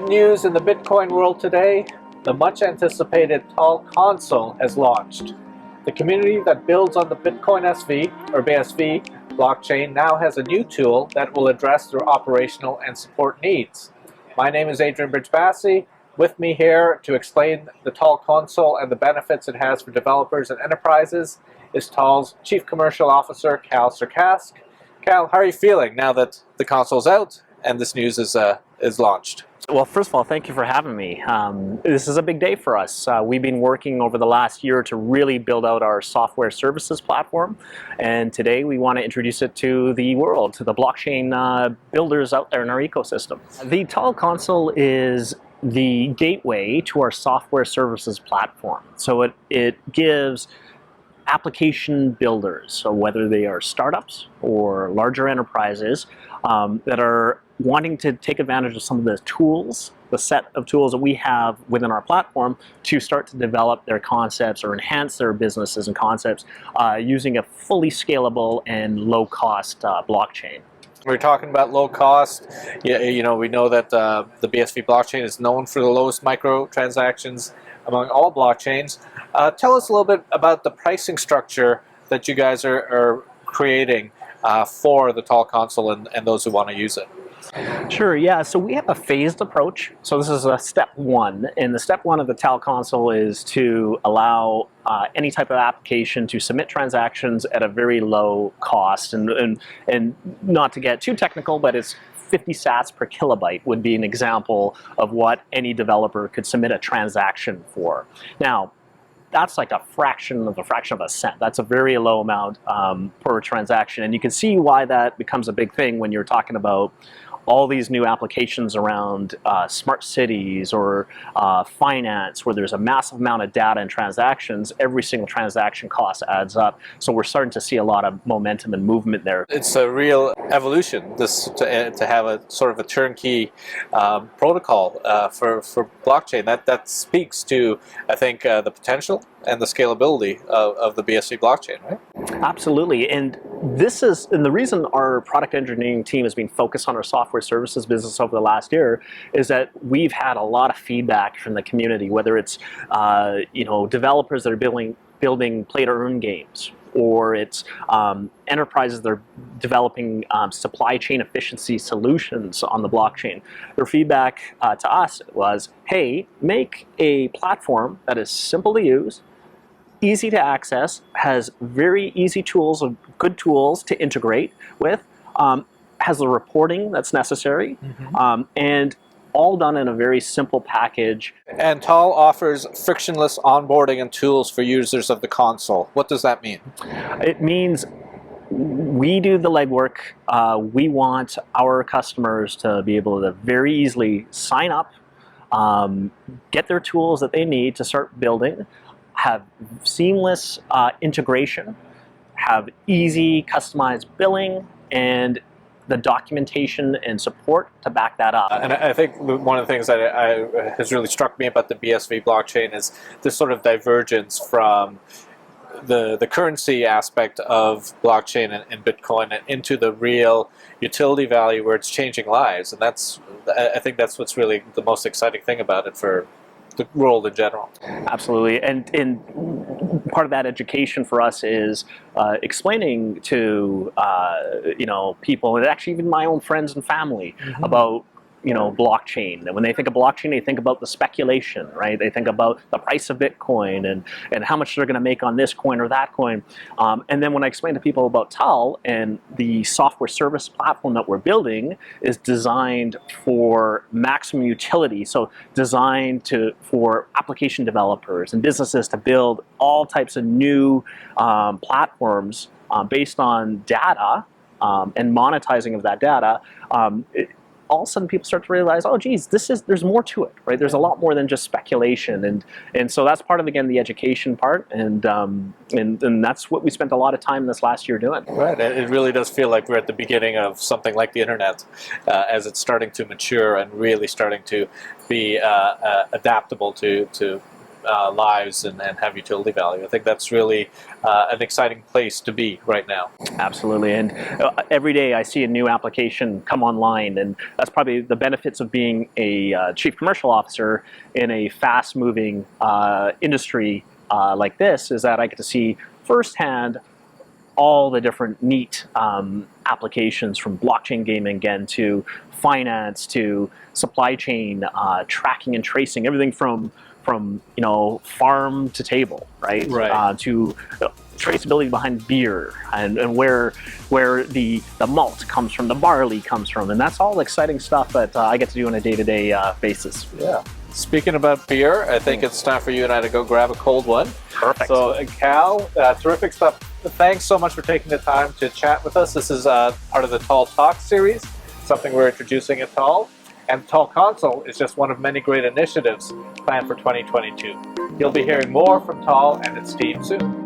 news in the Bitcoin world today, the much anticipated TAAL Console has launched. The community that builds on the Bitcoin SV, or BSV, blockchain now has a new tool that will address their operational and support needs. My name is Adrian Bridge-Bassey. With me here to explain the TAAL Console and the benefits it has for developers and enterprises is TAAL's Chief Commercial Officer, Suurkask. Cal, how are you feeling now that the console's out and this news is launched? Well, first of all, thank you for having me. This is a big day for us. We've been working over the last year to really build out our software services platform, and today we want to introduce it to the world, to the blockchain builders out there in our ecosystem. The TAAL Console is the gateway to our software services platform. So it gives application builders, so whether they are startups or larger enterprises that are wanting to take advantage of some of the tools, the set of tools that we have within our platform to start to develop their concepts or enhance their businesses and concepts using a fully scalable and low-cost blockchain. We're talking about low cost. You know, we know that the BSV blockchain is known for the lowest microtransactions among all blockchains. Tell us a little bit about the pricing structure that you guys are creating for the TAAL Console and those who want to use it. Sure, yeah. So we have a phased approach. So this is a step one. And the step one of the TAAL Console is to allow any type of application to submit transactions at a very low cost. And not to get too technical, but it's 50 sats per kilobyte would be an example of what any developer could submit a transaction for. Now, that's like a fraction of a cent. That's a very low amount per transaction. And you can see why that becomes a big thing when you're talking about all these new applications around smart cities or finance, where there's a massive amount of data and transactions. Every single transaction cost adds up. So we're starting to see a lot of momentum and movement there. It's a real evolution, this to have a sort of a turnkey protocol for blockchain. That speaks to, I think, the potential and the scalability of the BSV blockchain, right? Absolutely, and the reason our product engineering team has been focused on our software services business over the last year is that we've had a lot of feedback from the community, whether it's developers that are building play-to-earn games, or it's enterprises that are developing supply chain efficiency solutions on the blockchain. Their feedback to us was, hey, make a platform that is simple to use, easy to access, has very easy tools, good tools to integrate with, has the reporting that's necessary, and all done in a very simple package. And TAAL offers frictionless onboarding and tools for users of the console. What does that mean? It means we do the legwork. We want our customers to be able to very easily sign up, get their tools that they need to start building, have seamless integration, have easy customized billing, and the documentation and support to back that up. And I think one of the things that has really struck me about the BSV blockchain is this sort of divergence from the currency aspect of blockchain and Bitcoin and into the real utility value where it's changing lives. And I think that's what's really the most exciting thing about it for the world in general. Absolutely, and part of that education for us is explaining to people, and actually even my own friends and family, about blockchain. And when they think of blockchain, they think about the speculation, right? They think about the price of Bitcoin and how much they're going to make on this coin or that coin. And then when I explain to people about TAAL and the software service platform that we're building is designed for maximum utility, so designed for application developers and businesses to build all types of new platforms based on data and monetizing of that data, all of a sudden people start to realize, oh geez, there's more to it, right? There's a lot more than just speculation, and so that's part of, again, the education part, and that's what we spent a lot of time this last year doing. Right, it really does feel like we're at the beginning of something like the internet, as it's starting to mature and really starting to be adaptable to lives and have utility value. I think that's really an exciting place to be right now. Absolutely, and every day I see a new application come online, and that's probably the benefits of being a chief commercial officer in a fast-moving industry like this, is that I get to see firsthand all the different neat applications, from blockchain gaming again to finance to supply chain tracking and tracing, everything from farm to table, right? To traceability behind beer and where the malt comes from, the barley comes from, and that's all exciting stuff that I get to do on a day-to-day basis. Yeah. Speaking about beer, I think it's time for you and I to go grab a cold one. Perfect. So, Cal, terrific stuff. Thanks so much for taking the time to chat with us. This is part of the TAAL Talk series, something we're introducing at TAAL. And TAAL Console is just one of many great initiatives planned for 2022. You'll be hearing more from TAAL and its team soon.